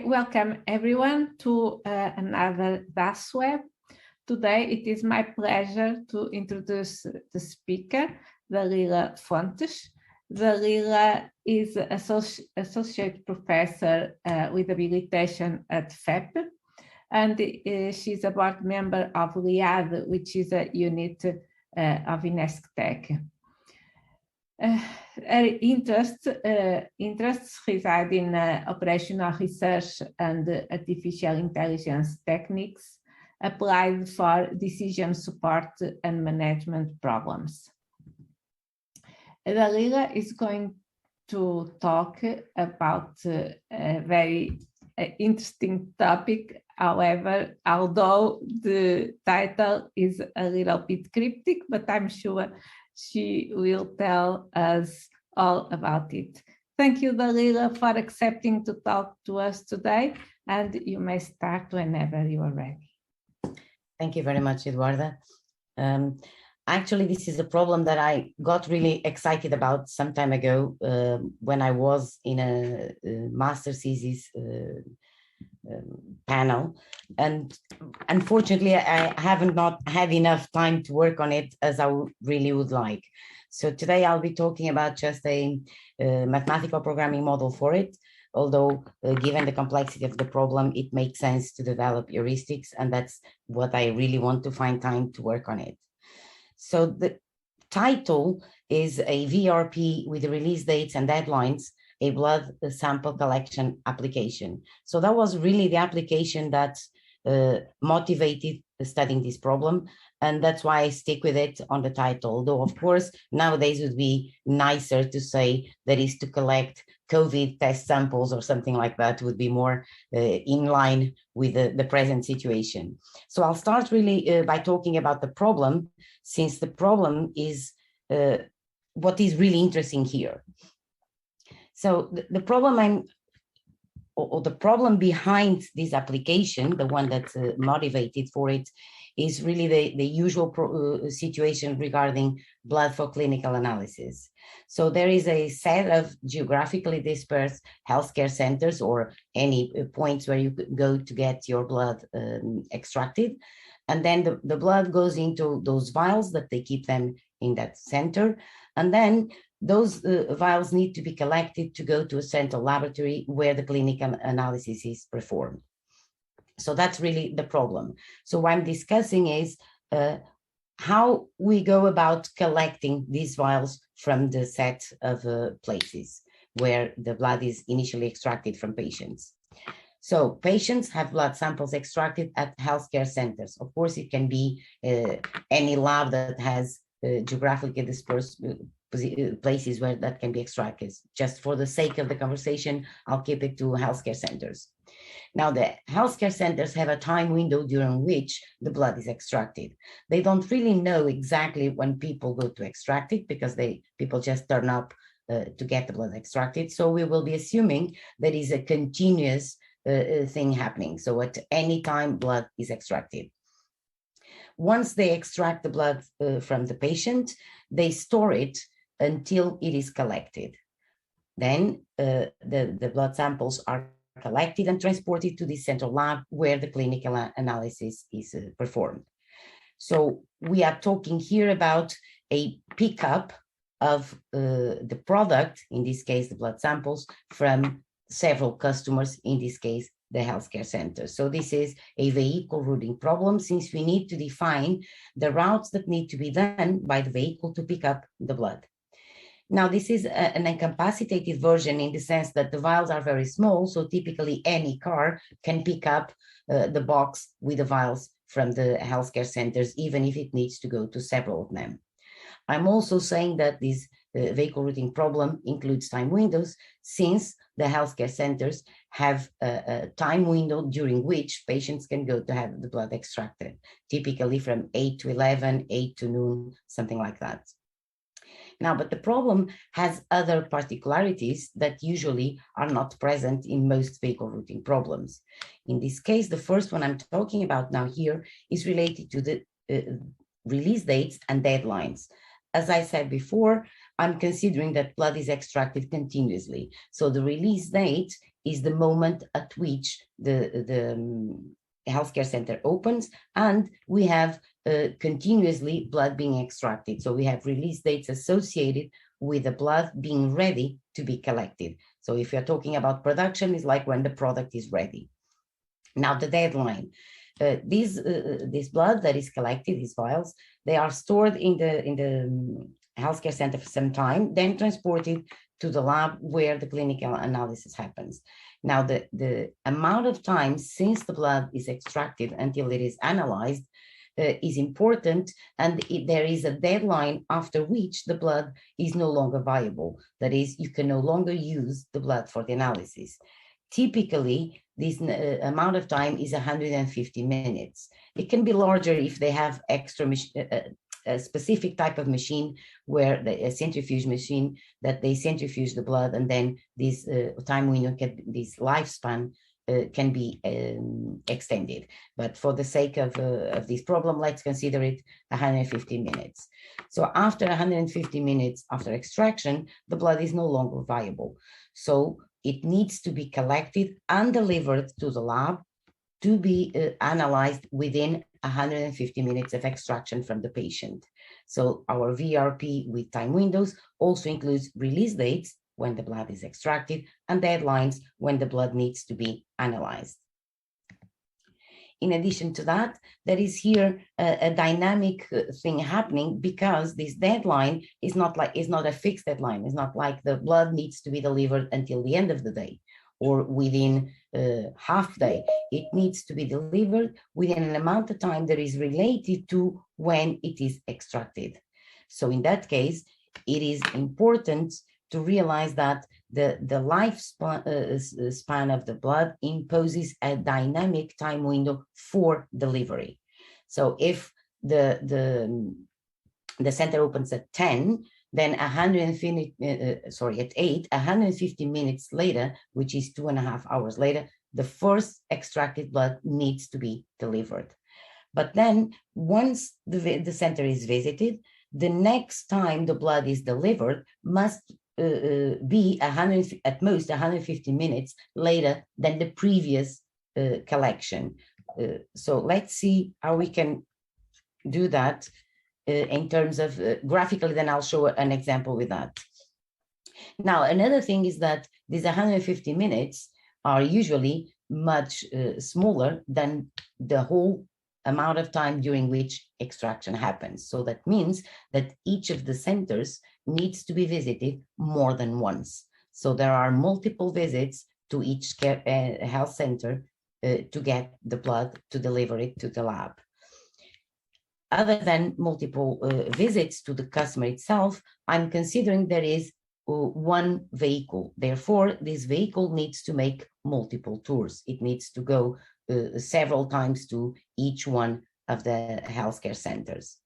Welcome everyone to another DaSSWeb. Today it is my pleasure to introduce the speaker, Dalila Fontes. Dalila is associate professor with habilitation at VRP, and she's a board member of LIAD, which is a unit of INESCTEC. Her interests reside in operational research and artificial intelligence techniques applied for decision support and management problems. Dalila is going to talk about a very interesting topic. However, although the title is a little bit cryptic, but I'm sure she will tell us all about it. Thank you, Dalila, for accepting to talk to us today, and you may start whenever you are ready. Thank you very much, Eduarda. Actually, this is a problem that I got really excited about some time ago when I was in a master's thesis panel, and unfortunately I haven't not had enough time to work on it as I really would like. So today I'll be talking about just a mathematical programming model for it, although given the complexity of the problem, it makes sense to develop heuristics, and that's what I really want to find time to work on it. So the title is a VRP with release dates and deadlines, a blood sample collection application. So that was really the application that motivated studying this problem. And that's why I stick with it on the title. Though, of course, nowadays it would be nicer to say that is to collect COVID test samples or something like that, would be more in line with the present situation. So I'll start really by talking about the problem, since the problem is what is really interesting here. So the problem the problem behind this application, the one that's motivated for it, is really the usual situation regarding blood for clinical analysis. So there is a set of geographically dispersed healthcare centers or any points where you could go to get your blood extracted. And then the blood goes into those vials that they keep them in that center. And then those vials need to be collected to go to a central laboratory where the clinical analysis is performed. So that's really the problem. So what I'm discussing is how we go about collecting these vials from the set of places where the blood is initially extracted from patients. So patients have blood samples extracted at healthcare centers. Of course, it can be any lab that has geographically dispersed places where that can be extracted. Just for the sake of the conversation, I'll keep it to healthcare centers. Now, the healthcare centers have a time window during which the blood is extracted. They don't really know exactly when people go to extract it, because people just turn up to get the blood extracted. So we will be assuming that is a continuous thing happening. So at any time blood is extracted. Once they extract the blood from the patient, they store it until it is collected. Then the blood samples are collected and transported to the central lab where the clinical analysis is performed. So we are talking here about a pickup of the product, in this case, the blood samples, from several customers, in this case, the healthcare center. So this is a vehicle routing problem, since we need to define the routes that need to be done by the vehicle to pick up the blood. Now, this is an incapacitated version in the sense that the vials are very small, so typically any car can pick up the box with the vials from the healthcare centers, even if it needs to go to several of them. I'm also saying that this vehicle routing problem includes time windows, since the healthcare centers have a time window during which patients can go to have the blood extracted, typically from 8 to 11, 8 to noon, something like that. Now, but the problem has other particularities that usually are not present in most vehicle routing problems. In this case, the first one I'm talking about now here is related to the release dates and deadlines. As I said before, I'm considering that blood is extracted continuously. So the release date is the moment at which the healthcare center opens, and we have continuously blood being extracted. So we have release dates associated with the blood being ready to be collected. So if you're talking about production, it's like when the product is ready. Now the deadline. This blood that is collected, these vials, they are stored in the healthcare center for some time, then transported to the lab where the clinical analysis happens. Now, the amount of time since the blood is extracted until it is analyzed is important, and there is a deadline after which the blood is no longer viable. That is, you can no longer use the blood for the analysis. Typically, this amount of time is 150 minutes. It can be larger if they have extra a specific type of machine where a centrifuge machine that they centrifuge the blood, and then this time window, this lifespan can be extended. But for the sake of this problem, let's consider it 150 minutes. So after 150 minutes after extraction, the blood is no longer viable. So it needs to be collected and delivered to the lab to be analyzed within 150 minutes of extraction from the patient. So our VRP with time windows also includes release dates when the blood is extracted and deadlines when the blood needs to be analyzed. In addition to that, there is here a dynamic thing happening, because this deadline is not a fixed deadline. It's not like the blood needs to be delivered until the end of the day or within half day. It needs to be delivered within an amount of time that is related to when it is extracted. So in that case, it is important to realize that the lifespan of the blood imposes a dynamic time window for delivery. So if the center opens at 10, then at 8, 150 minutes later, which is 2.5 hours later, the first extracted blood needs to be delivered. But then once the center is visited, the next time the blood is delivered must be at most 150 minutes later than the previous collection. So let's see how we can do that in terms of graphically, then I'll show an example with that. Now, another thing is that these 150 minutes are usually much smaller than the whole amount of time during which extraction happens. So that means that each of the centers needs to be visited more than once. So there are multiple visits to each health center to get the blood, to deliver it to the lab. Other than multiple visits to the customer itself, I'm considering there is one vehicle. Therefore, this vehicle needs to make multiple tours. It needs to go several times to each one of the healthcare centers.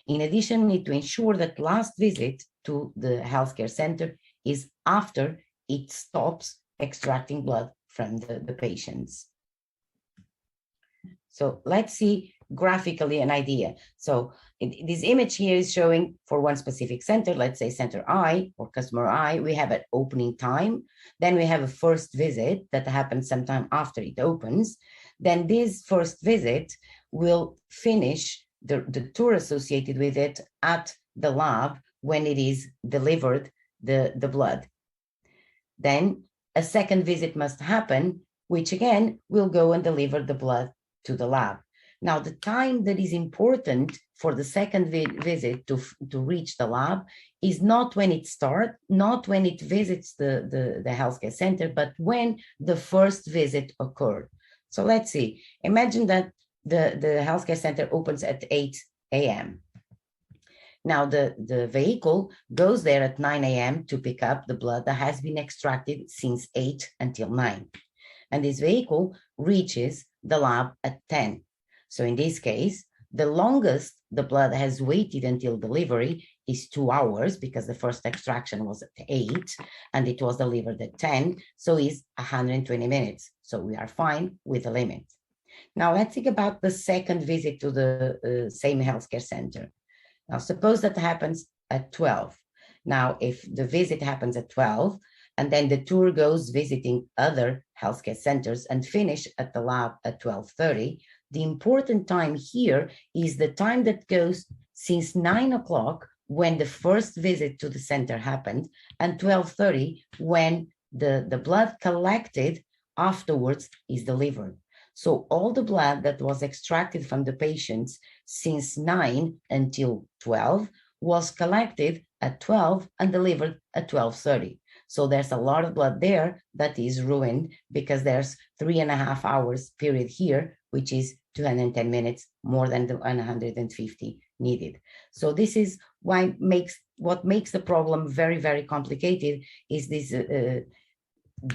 In addition, we need to ensure that last visit to the healthcare center is after it stops extracting blood from the patients. So let's see graphically an idea. So this image here is showing for one specific center, let's say center I or customer I, we have an opening time. Then we have a first visit that happens sometime after it opens. Then this first visit will finish the tour associated with it at the lab when it is delivered the blood. Then a second visit must happen, which again will go and deliver the blood to the lab. Now, the time that is important for the second visit to reach the lab is not when it starts, not when it visits the healthcare center, but when the first visit occurred. So let's see, imagine that the healthcare center opens at 8 a.m. Now the vehicle goes there at 9 a.m. to pick up the blood that has been extracted since 8 until 9. And this vehicle reaches the lab at 10. So in this case, the longest the blood has waited until delivery is 2 hours, because the first extraction was at 8 and it was delivered at 10, so it's 120 minutes. So we are fine with the limit. Now let's think about the second visit to the same healthcare center. Now suppose that happens at 12. Now, if the visit happens at 12, and then the tour goes visiting other healthcare centers and finish at the lab at 12:30, the important time here is the time that goes since 9 o'clock when the first visit to the center happened and 12:30 when the blood collected afterwards is delivered. So all the blood that was extracted from the patients since 9 until 12 was collected at 12 and delivered at 12:30. So there's a lot of blood there that is ruined because there's 3.5 hours period here, which is 210 minutes more than the 150 needed. So this is what makes the problem very, very complicated is this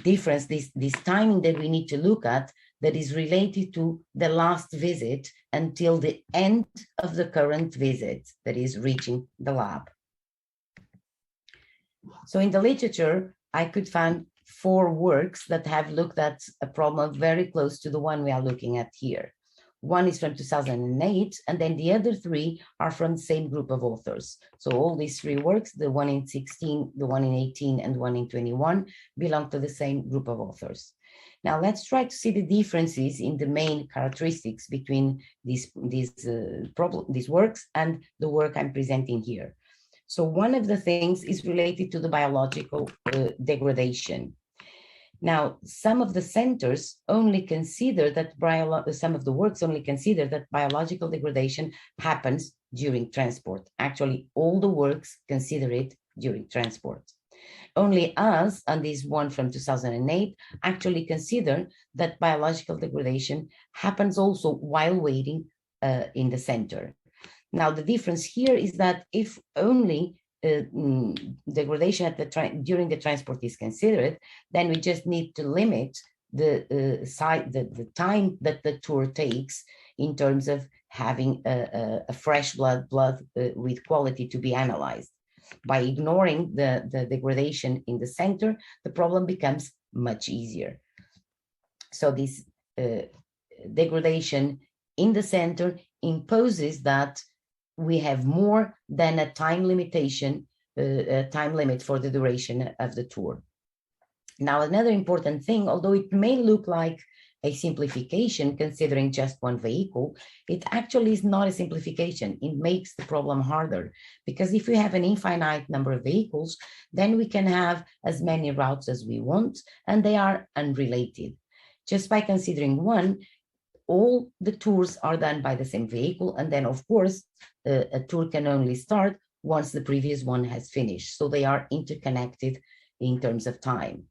difference, this timing that we need to look at that is related to the last visit until the end of the current visit that is reaching the lab. So in the literature, I could find 4 works that have looked at a problem very close to the one we are looking at here. One is from 2008, and then the other 3 are from the same group of authors. So all these 3 works, the one in 16, the one in 18, and one in 21, belong to the same group of authors. Now let's try to see the differences in the main characteristics between these works and the work I'm presenting here. So one of the things is related to the biological degradation. Now, some of the centers only consider that some of the works only consider that biological degradation happens during transport. Actually, all the works consider it during transport. Only us, and this one from 2008, actually consider that biological degradation happens also while waiting in the center. Now, the difference here is that if only degradation at during the transport is considered, then we just need to limit the time that the tour takes in terms of having a fresh blood with quality to be analyzed. By ignoring the degradation in the center, the problem becomes much easier. So this degradation in the center imposes that we have more than a time limitation, a time limit for the duration of the tour. Now, another important thing, although it may look like a simplification considering just one vehicle, it actually is not a simplification. It makes the problem harder because if we have an infinite number of vehicles, then we can have as many routes as we want, and they are unrelated. Just by considering one, all the tours are done by the same vehicle, and then of course a tour can only start once the previous one has finished. So they are interconnected in terms of time.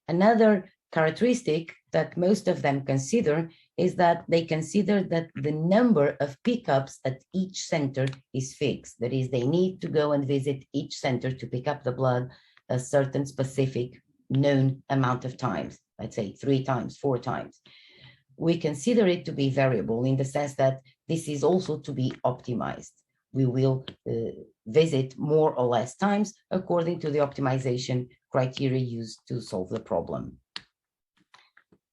Another characteristic that most of them consider is that they consider that the number of pickups at each center is fixed. That is, they need to go and visit each center to pick up the blood a certain specific known amount of times, let's say 3 times, 4 times. We consider it to be variable in the sense that this is also to be optimized. We will visit more or less times according to the optimization criteria used to solve the problem.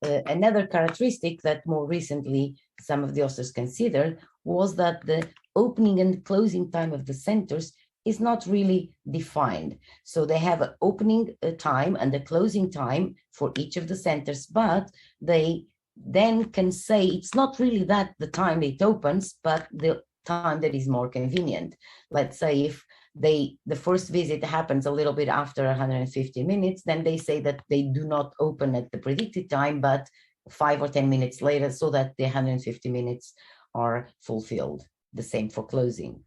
Another characteristic that more recently some of the authors considered was that the opening and closing time of the centers is not really defined. So they have an opening time and a closing time for each of the centers, but they then can say it's not really that the time it opens, but the time that is more convenient. Let's say if the first visit happens a little bit after 150 minutes, then they say that they do not open at the predicted time, but 5 or 10 minutes later, so that the 150 minutes are fulfilled. The same for closing.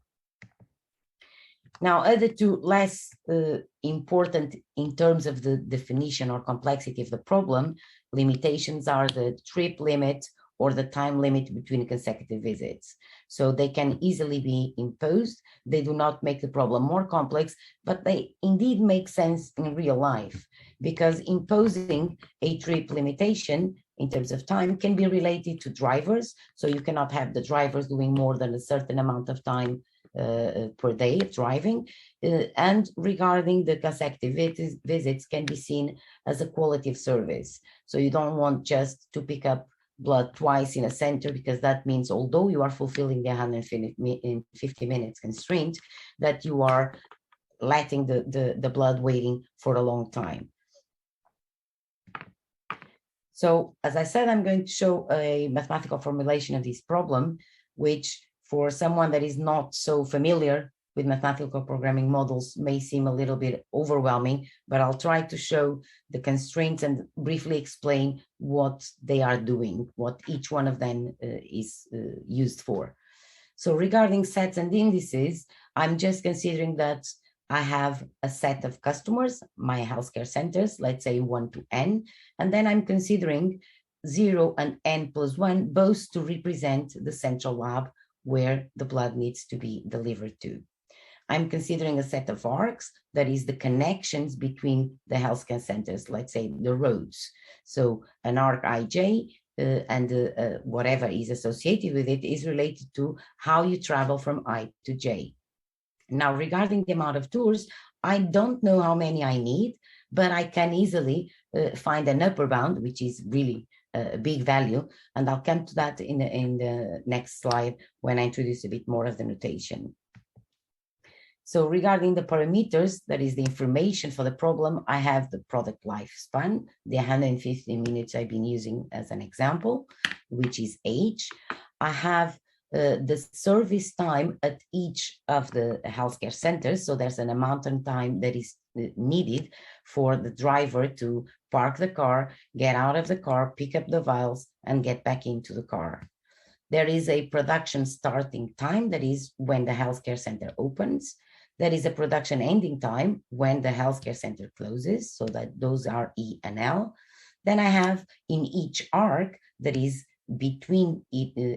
Now, other 2 less important in terms of the definition or complexity of the problem, limitations are the trip limit or the time limit between consecutive visits. So they can easily be imposed. They do not make the problem more complex, but they indeed make sense in real life, because imposing a trip limitation in terms of time can be related to drivers. So you cannot have the drivers doing more than a certain amount of time per day of driving. And regarding the consecutive visits can be seen as a quality of service. So you don't want just to pick up blood twice in a center, because that means although you are fulfilling the 150 minutes constraint, that you are letting the blood waiting for a long time. So as I said, I'm going to show a mathematical formulation of this problem, which for someone that is not so familiar with mathematical programming models may seem a little bit overwhelming, but I'll try to show the constraints and briefly explain what they are doing, what each one of them is used for. So regarding sets and indices, I'm just considering that I have a set of customers, my healthcare centers, let's say 1 to n, and then I'm considering 0 and n plus 1, both to represent the central lab where the blood needs to be delivered to. I'm considering a set of arcs, that is the connections between the healthcare centers, let's say the roads. So an arc ij and whatever is associated with it is related to how you travel from I to j. Now, regarding the amount of tours, I don't know how many I need, but I can easily find an upper bound, which is really a big value. And I'll come to that in the next slide when I introduce a bit more of the notation. So regarding the parameters, that is the information for the problem, I have the product lifespan, the 150 minutes I've been using as an example, which is age. I have the service time at each of the healthcare centers. So there's an amount of time that is needed for the driver to park the car, get out of the car, pick up the vials, and get back into the car. There is a production starting time, that is when the healthcare center opens. There is a production ending time when the healthcare center closes, so that those are E and L. Then I have in each arc, that is between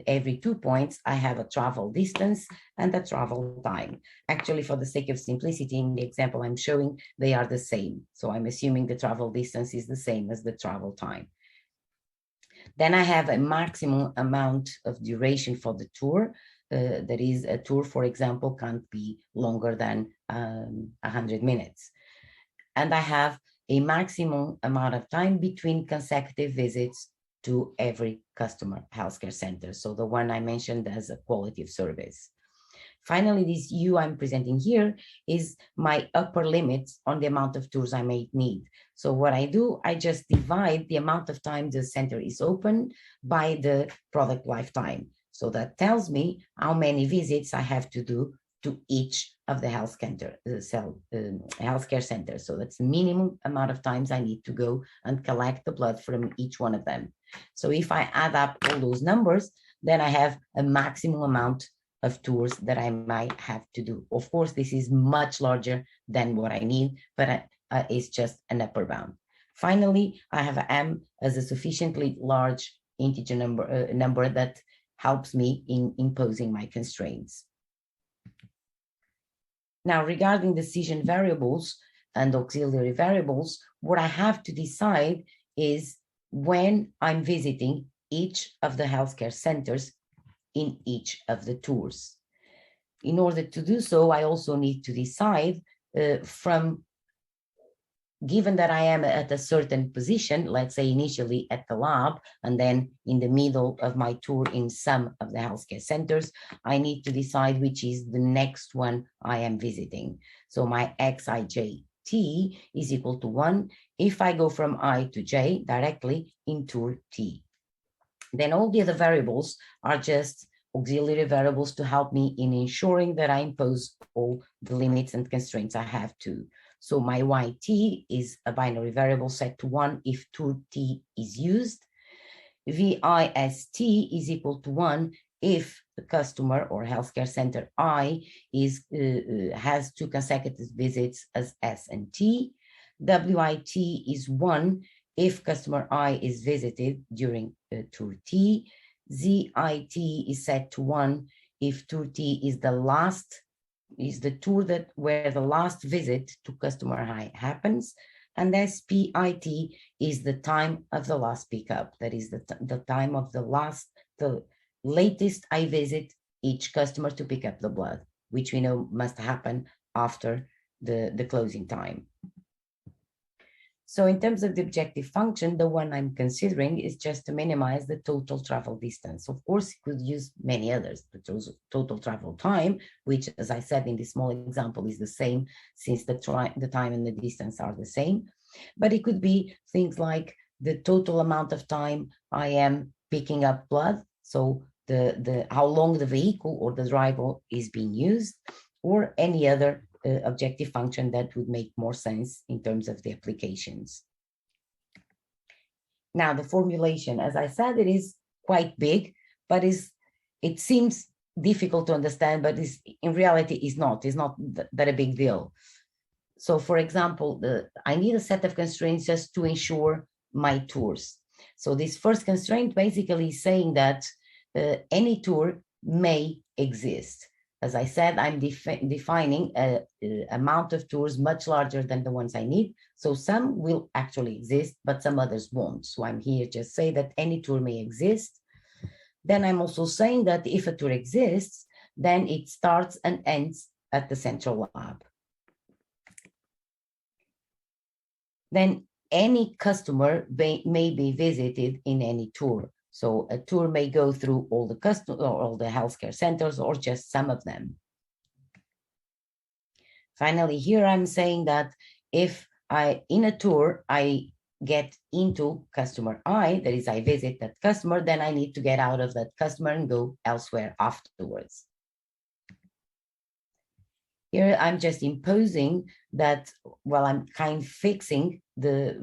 every 2 points, I have a travel distance and a travel time. Actually, for the sake of simplicity, in the example I'm showing, they are the same. So I'm assuming the travel distance is the same as the travel time. Then I have a maximum amount of duration for the tour. That is, a tour, for example, can't be longer than 100 minutes. And I have a maximum amount of time between consecutive visits to every customer healthcare center. So the one I mentioned as a quality of service. Finally, this U I'm presenting here is my upper limit on the amount of tours I may need. So what I do, I just divide the amount of time the center is open by the product lifetime. So that tells me how many visits I have to do to each of the healthcare centers. So that's the minimum amount of times I need to go and collect the blood from each one of them. So if I add up all those numbers, then I have a maximum amount of tours that I might have to do. Of course, this is much larger than what I need, but it's just an upper bound. Finally, I have M as a sufficiently large integer number that helps me in imposing my constraints. Now, regarding decision variables and auxiliary variables, what I have to decide is when I'm visiting each of the healthcare centers in each of the tours. In order to do so, I also need to decide given that I am at a certain position, let's say initially at the lab, and then in the middle of my tour in some of the healthcare centers, I need to decide which is the next one I am visiting. So my xij t is equal to 1 if I go from I to j directly in tour t. Then all the other variables are just auxiliary variables to help me in ensuring that I impose all the limits and constraints I have to. So my yt is a binary variable set to 1 if tour t is used. vist is equal to 1 if the customer or healthcare center I has 2 consecutive visits as S and T. wit is 1 if customer I is visited during tour T. zit is set to 1 if tour T is the tour where the last visit to customer I happens, and spit is the time of the last pickup. That is the time of the latest I visit each customer to pick up the blood, which we know must happen after the closing time. So in terms of the objective function, the one I'm considering is just to minimize the total travel distance. Of course, it could use many others, the total travel time, which, as I said in this small example, is the same since the time and the distance are the same. But it could be things like the total amount of time I am picking up blood, so the how long the vehicle or the driver is being used, or any other objective function that would make more sense in terms of the applications. Now, the formulation, as I said, it is quite big, but it seems difficult to understand, but in reality is not. It's not that a big deal. So, for example, I need a set of constraints just to ensure my tours. So this first constraint basically is saying that any tour may exist. As I said, I'm defining an amount of tours much larger than the ones I need. So some will actually exist, but some others won't. So I'm here just say that any tour may exist. Then I'm also saying that if a tour exists, then it starts and ends at the central lab. Then any customer may be visited in any tour. So a tour may go through all the healthcare centers or just some of them. Finally, here I'm saying that if in a tour, I get into customer I, that is I visit that customer, then I need to get out of that customer and go elsewhere afterwards. Here I'm just imposing that, well, I'm kind of fixing the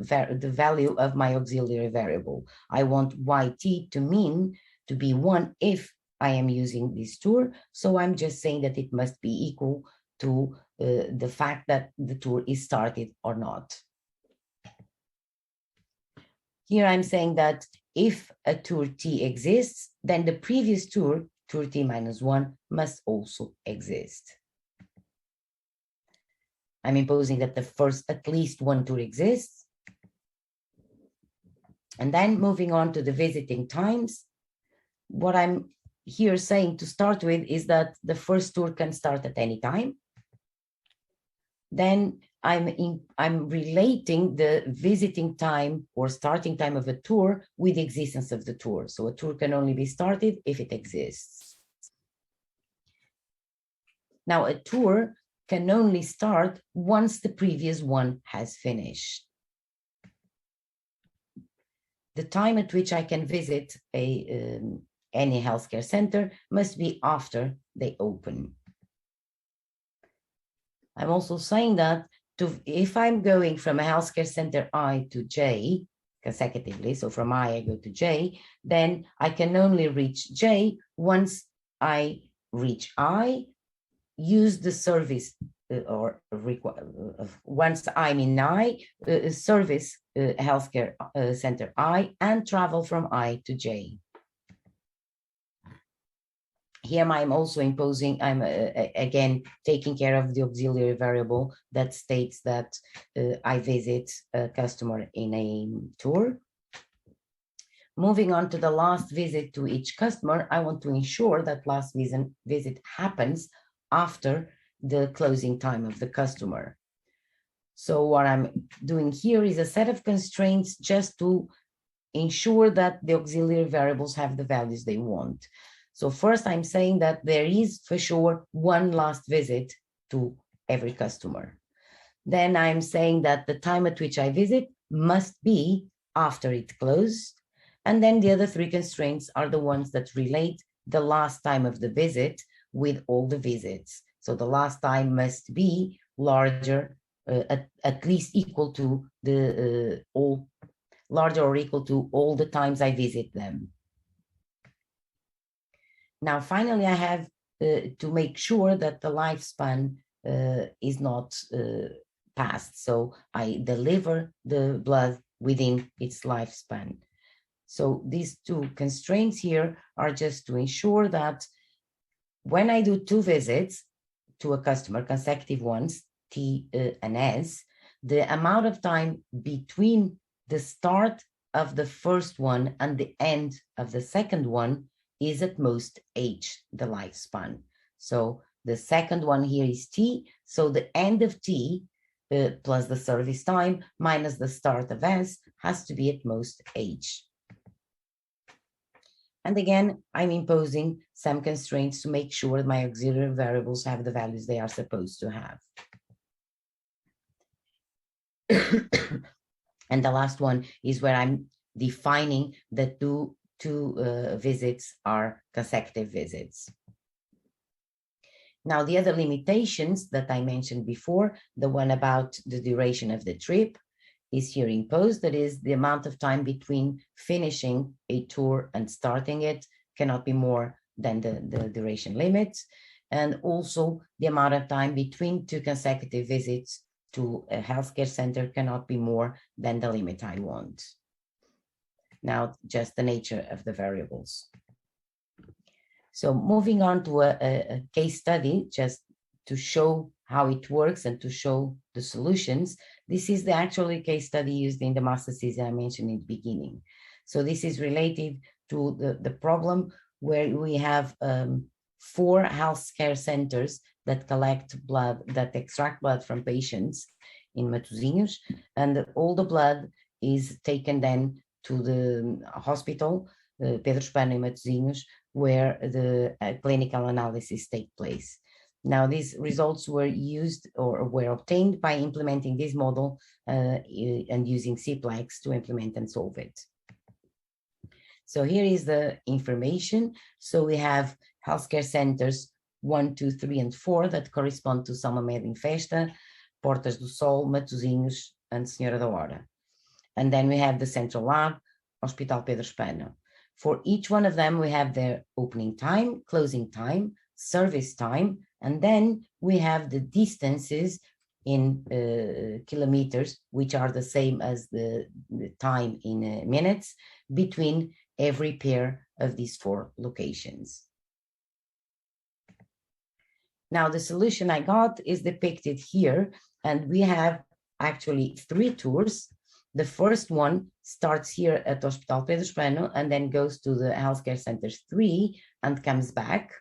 value of my auxiliary variable. I want yt to be 1 if I am using this tour. So I'm just saying that it must be equal to the fact that the tour is started or not. Here I'm saying that if a tour t exists, then the previous tour t minus 1, must also exist. I'm imposing that the first at least one tour exists. And then moving on to the visiting times, what I'm here saying to start with is that the first tour can start at any time. Then I'm relating the visiting time or starting time of a tour with the existence of the tour. So a tour can only be started if it exists. Now a tour can only start once the previous one has finished. The time at which I can visit any healthcare center must be after they open. I'm also saying that if I'm going from a healthcare center I to J consecutively, so from I go to J, then I can only reach J once I reach I, use the service once I'm in I, service healthcare center I, and travel from I to J. Here I'm also imposing, I'm again taking care of the auxiliary variable that states that I visit a customer in a tour. Moving on to the last visit to each customer, I want to ensure that last visit happens after the closing time of the customer. So what I'm doing here is a set of constraints just to ensure that the auxiliary variables have the values they want. So first I'm saying that there is for sure one last visit to every customer. Then I'm saying that the time at which I visit must be after it closed. And then the other three constraints are the ones that relate the last time of the visit with all the visits. So the last time must be larger, at least equal to the larger or equal to all the times I visit them. Now, finally, I have to make sure that the lifespan is not passed. So I deliver the blood within its lifespan. So these two constraints here are just to ensure that when I do two visits to a customer, consecutive ones, T and S, the amount of time between the start of the first one and the end of the second one is at most H, the lifespan. So the second one here is T. So the end of T plus the service time minus the start of S has to be at most H. And again, I'm imposing some constraints to make sure my auxiliary variables have the values they are supposed to have. And the last one is where I'm defining the two visits are consecutive visits. Now, the other limitations that I mentioned before, the one about the duration of the trip, is here imposed. That is, the amount of time between finishing a tour and starting it cannot be more than the duration limits. And also the amount of time between two consecutive visits to a healthcare center cannot be more than the limit I want. Now, just the nature of the variables. So moving on to a case study, just to show how it works and to show the solutions. This is the actual case study used in the master thesis I mentioned in the beginning. So this is related to the problem where we have 4 healthcare centers that collect blood, that extract blood from patients in Matosinhos, and all the blood is taken then to the hospital, Pedro Spano in Matosinhos, where the clinical analysis take place. Now, these results were used or were obtained by implementing this model and using CPLEX to implement and solve it. So here is the information. So we have healthcare centers 1, 2, 3, and 4 that correspond to São Mamede em Festa, Portas do Sol, Matosinhos, and Senhora da Hora. And then we have the central lab, Hospital Pedro Spano. For each one of them, we have their opening time, closing time, service time, and then we have the distances in kilometers, which are the same as the time in minutes between every pair of these 4 locations. Now, the solution I got is depicted here, and we have actually 3 tours. The first one starts here at Hospital Pedro Spano and then goes to the healthcare centers 3 and comes back.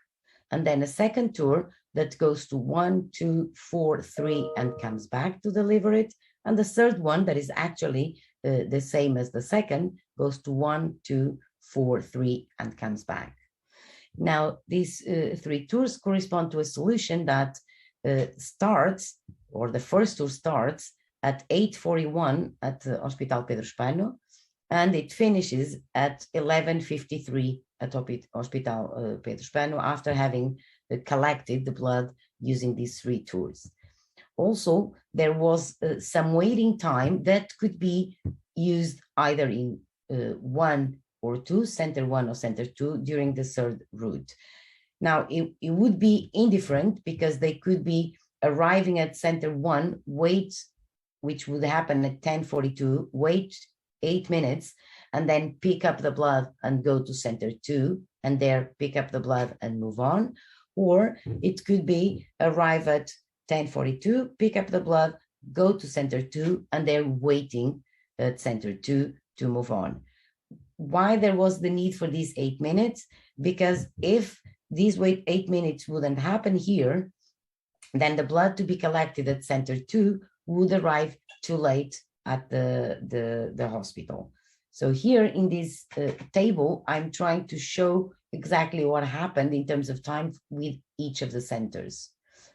And then a second tour that goes to 1, 2, 4, 3 and comes back to deliver it. And the third one that is actually the same as the second goes to 1, 2, 4, 3 and comes back. Now, these 3 tours correspond to a solution that starts, or the first tour starts at 8:41 at Hospital Pedro Spano, and it finishes at 11:53 at Hospital Pedro Spano after having collected the blood using these 3 tours. Also, there was some waiting time that could be used either in 1 or 2, center 1 or center 2 during the third route. Now, it would be indifferent because they could be arriving at center 1, wait, which would happen at 10:42, wait 8 minutes, and then pick up the blood and go to center 2, and there pick up the blood and move on. Or it could be arrive at 10:42, pick up the blood, go to center 2, and they're waiting at center 2 to move on. Why there was the need for these 8 minutes? Because if these 8 minutes wouldn't happen here, then the blood to be collected at center 2 would arrive too late at the hospital. So here in this table, I'm trying to show exactly what happened in terms of time with each of the centers.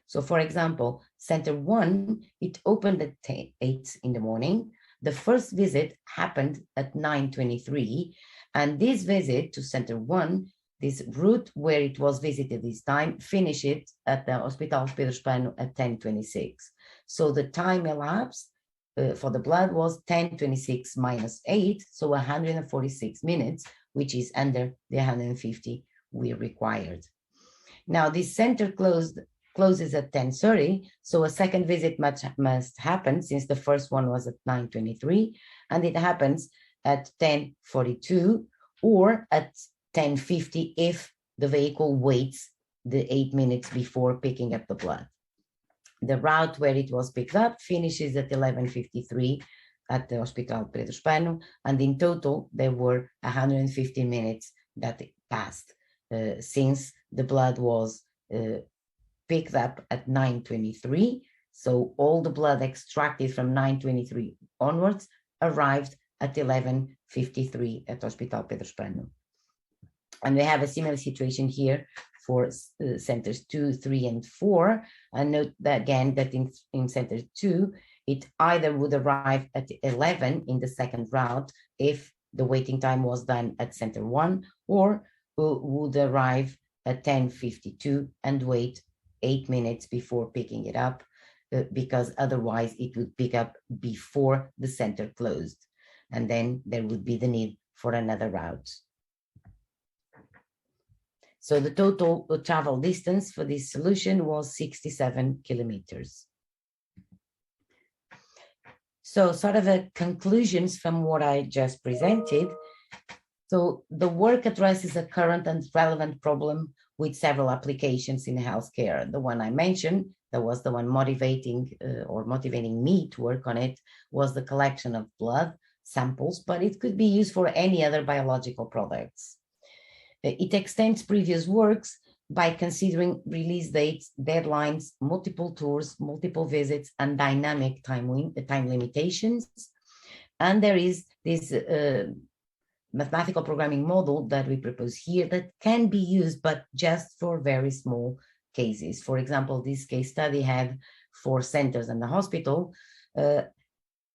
So for example, center 1, it opened at 8 in the morning. The first visit happened at 9:23, and this visit to center 1, this route where it was visited this time, finished at the Hospital Pedro Spano at 10:26. So the time elapsed for the blood was 10:26 minus 8, so 146 minutes, which is under the 150 we required. Now this center closes at 10:30, so a second visit must happen since the first one was at 9:23, and it happens at 10:42 or at 10:50 if the vehicle waits the 8 minutes before picking up the blood. The route where it was picked up finishes at 11:53 at the Hospital Pedro Spano, and in total there were 150 minutes that passed since the blood was picked up at 9:23. So all the blood extracted from 9:23 onwards arrived at 11:53 at Hospital Pedro Espano. And we have a similar situation here for centers 2, 3, and 4. And note that again that in center 2, it either would arrive at 11 in the second route if the waiting time was done at center 1, or would arrive at 10:52 and wait 8 minutes before picking it up, because otherwise it would pick up before the center closed. And then there would be the need for another route. So the total travel distance for this solution was 67 kilometers. So sort of a conclusions from what I just presented. So the work addresses a current and relevant problem with several applications in healthcare. The one I mentioned, that was the one motivating me to work on it, was the collection of blood samples, but it could be used for any other biological products. It extends previous works by considering release dates, deadlines, multiple tours, multiple visits, and dynamic time limitations. And there is this mathematical programming model that we propose here that can be used, but just for very small cases. For example, this case study had 4 centers and the hospital.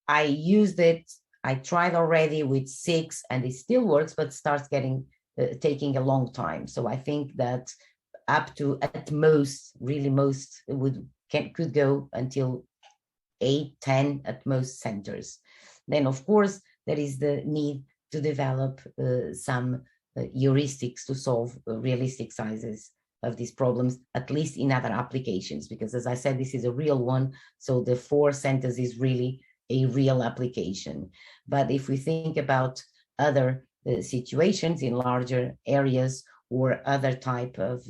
I used it, I tried already with 6 and it still works, but starts taking a long time. So I think that up to at most, really most, could go until 8, 10 at most centers. Then of course, there is the need to develop some heuristics to solve realistic sizes of these problems, at least in other applications, because as I said, this is a real one. So the 4 centers is really a real application. But if we think about other situations in larger areas or other type of,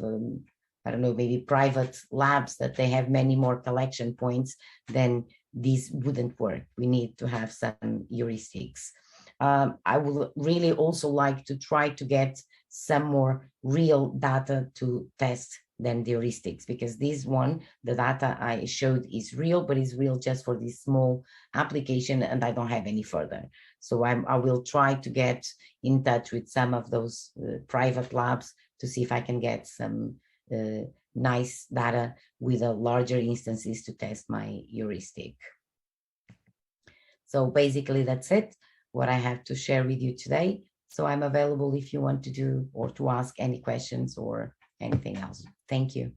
I don't know, maybe private labs that they have many more collection points, then these wouldn't work. We need to have some heuristics. I would really also like to try to get some more real data to test than the heuristics, because this one, the data I showed is real, but is real just for this small application and I don't have any further. So I will try to get in touch with some of those private labs to see if I can get some nice data with a larger instances to test my heuristic. So basically that's it, what I have to share with you today. So I'm available if you want to do or to ask any questions or anything else. Thank you.